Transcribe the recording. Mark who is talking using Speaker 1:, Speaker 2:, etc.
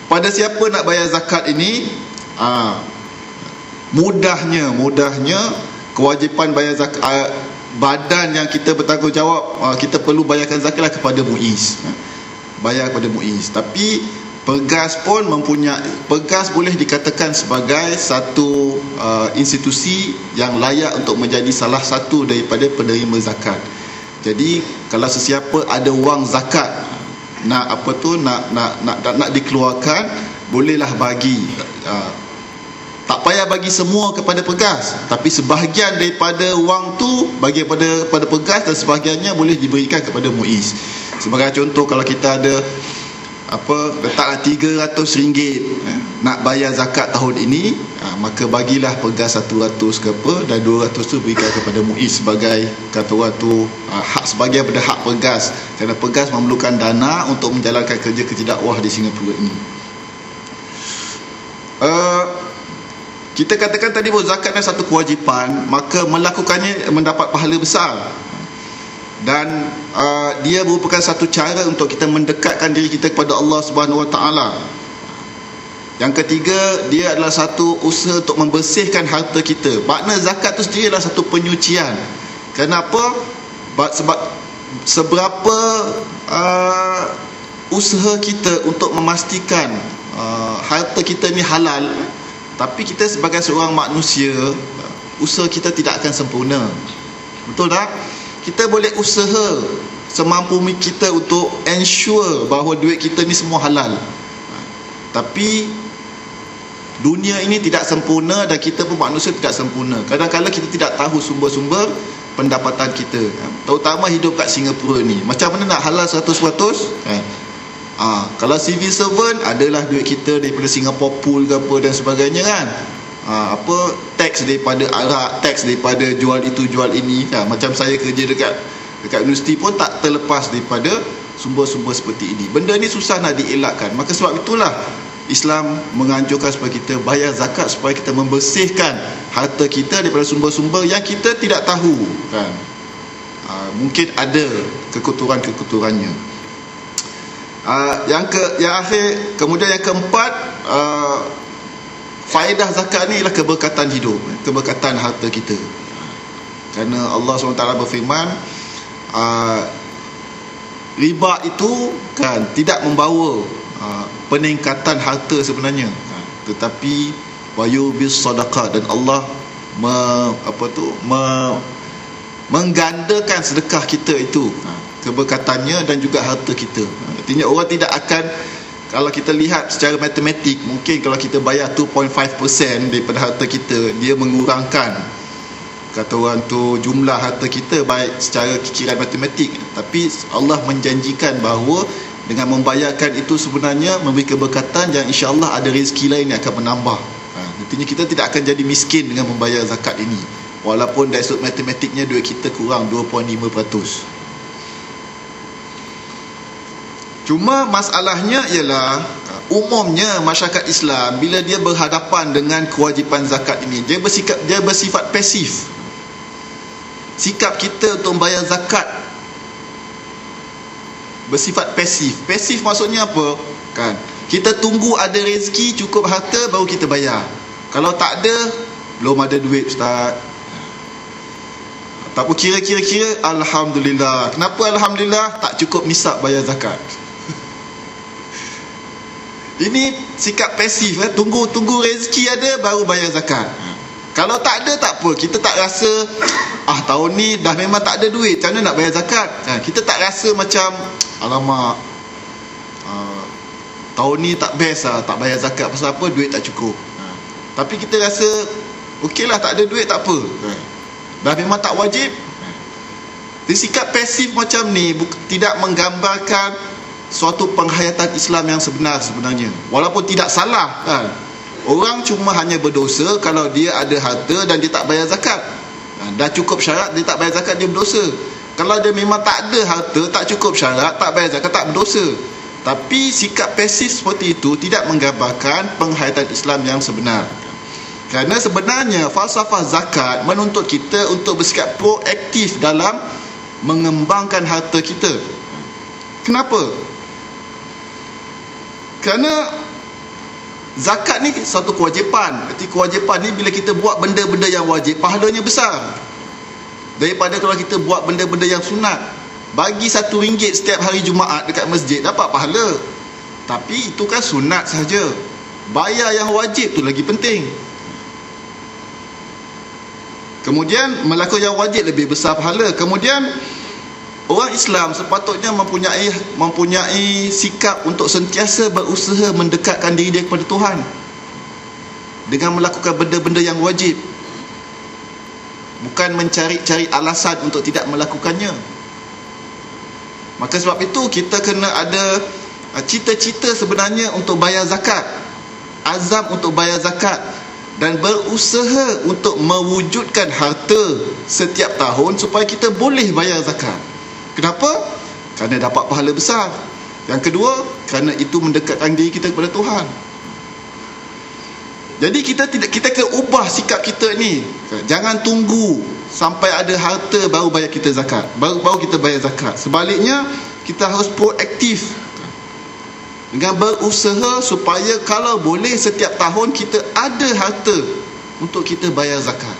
Speaker 1: Pada siapa nak bayar zakat ini, mudahnya kewajipan bayar zakat, badan yang kita bertanggungjawab, kita perlu bayarkan zakatlah kepada MUIS. Bayar kepada MUIS. Tapi Pergas pun Pergas boleh dikatakan sebagai satu institusi yang layak untuk menjadi salah satu daripada penerima zakat. Jadi kalau sesiapa ada wang zakat nak dikeluarkan, bolehlah bagi. Tak payah bagi semua kepada Pergas, tapi sebahagian daripada wang tu bagi pada Pergas, dan sebahagiannya boleh diberikan kepada MUIS. Sebagai contoh, kalau kita ada letaklah RM300 nak bayar zakat tahun ini, maka bagilah Pergas 100 ke apa, dan 200 tu berikan kepada MUIS sebagai, kata orang tu, hak sebagai daripada hak Pergas, kerana Pergas memerlukan dana untuk menjalankan kerja-kerja dakwah di Singapura ini. Kita katakan tadi bahawa zakat adalah satu kewajipan, maka melakukannya mendapat pahala besar. Dan dia merupakan satu cara untuk kita mendekatkan diri kita kepada Allah Subhanahu Wa Taala. Yang ketiga, dia adalah satu usaha untuk membersihkan harta kita. Makna zakat itu sendiri adalah satu penyucian. Kenapa? Sebab seberapa usaha kita untuk memastikan harta kita ni halal, tapi kita sebagai seorang manusia, usaha kita tidak akan sempurna. Betul tak? Kita boleh usaha semampu kita untuk ensure bahawa duit kita ni semua halal. Tapi dunia ini tidak sempurna, dan kita pun manusia tidak sempurna. Kadang-kadang kita tidak tahu sumber-sumber pendapatan kita, terutama hidup kat Singapura ni. Macam mana nak halal 100%? Kalau civil servant, adalah duit kita daripada Singapore Pool ke apa dan sebagainya kan. Tax daripada arak, tax daripada jual itu jual ini kan. Macam saya kerja dekat universiti pun tak terlepas daripada sumber-sumber seperti ini. Benda ni susah nak dielakkan. Maka sebab itulah Islam menganjurkan supaya kita bayar zakat, supaya kita membersihkan harta kita daripada sumber-sumber yang kita tidak tahu kan. Mungkin ada kekotoran-kekotorannya. Kemudian yang keempat, faedah zakat ni ialah keberkatan hidup, keberkatan harta kita. Kerana Allah SWT berfirman, riba itu kan tidak membawa peningkatan harta sebenarnya, tetapi wayubis sadaqah, dan Allah menggandakan sedekah kita itu, keberkatannya dan juga harta kita. Artinya orang tidak akan, kalau kita lihat secara matematik, mungkin kalau kita bayar 2.5% daripada harta kita, dia mengurangkan, kata orang tu, jumlah harta kita baik secara kikiran matematik. Tapi Allah menjanjikan bahawa dengan membayarkan itu sebenarnya memberi keberkatan, yang insya-Allah ada rezeki lain yang akan menambah. Artinya kita tidak akan jadi miskin dengan membayar zakat ini, walaupun dari sudut matematiknya duit kita kurang 2.5%. Cuma masalahnya ialah, umumnya masyarakat Islam bila dia berhadapan dengan kewajipan zakat ini, dia bersifat pasif. Sikap kita untuk membayar zakat bersifat pasif. Pasif maksudnya apa? Kan? Kita tunggu ada rezeki, cukup harta, baru kita bayar. Kalau tak ada, belum ada duit ustaz. Tak pun kira-kira, alhamdulillah. Kenapa alhamdulillah? Tak cukup nisab bayar zakat. Ini sikap pasif, tunggu rezeki ada baru bayar zakat. Kalau tak ada tak apa, kita tak rasa tahun ni dah memang tak ada duit, macam mana nak bayar zakat. Kita tak rasa macam alamak, tahun ni tak best lah, tak bayar zakat. Pasal apa? Duit tak cukup. Tapi kita rasa okey lah, tak ada duit tak apa, dah memang tak wajib. Jadi sikap pasif macam ni tidak menggambarkan suatu penghayatan Islam yang sebenarnya. Walaupun tidak salah kan, orang cuma hanya berdosa kalau dia ada harta dan dia tak bayar zakat. Dah cukup syarat dia tak bayar zakat, dia berdosa. Kalau dia memang tak ada harta, tak cukup syarat, tak bayar zakat, tak berdosa. Tapi sikap pasif seperti itu tidak menggambarkan penghayatan Islam yang sebenar. Kerana sebenarnya falsafah zakat menuntut kita untuk bersikap proaktif dalam mengembangkan harta kita. Kenapa? Kerana zakat ni satu kewajipan. Arti kewajipan ni bila kita buat benda-benda yang wajib, pahalanya besar daripada kalau kita buat benda-benda yang sunat. Bagi RM1 setiap hari Jumaat dekat masjid, dapat pahala. Tapi itu kan sunat sahaja. Bayar yang wajib tu lagi penting. Kemudian melakukan yang wajib lebih besar pahala. Kemudian orang Islam sepatutnya mempunyai sikap untuk sentiasa berusaha mendekatkan diri dia kepada Tuhan dengan melakukan benda-benda yang wajib, bukan mencari-cari alasan untuk tidak melakukannya. Maka sebab itu kita kena ada cita-cita sebenarnya untuk bayar zakat, azam untuk bayar zakat, dan berusaha untuk mewujudkan harta setiap tahun supaya kita boleh bayar zakat. Kenapa? Kerana dapat pahala besar. Yang kedua, kerana itu mendekatkan diri kita kepada Tuhan. Jadi kita kena ubah sikap kita ni. Jangan tunggu sampai ada harta baru bayar kita zakat, baru kita bayar zakat. Sebaliknya, kita harus proaktif dengan berusaha supaya kalau boleh setiap tahun kita ada harta untuk kita bayar zakat.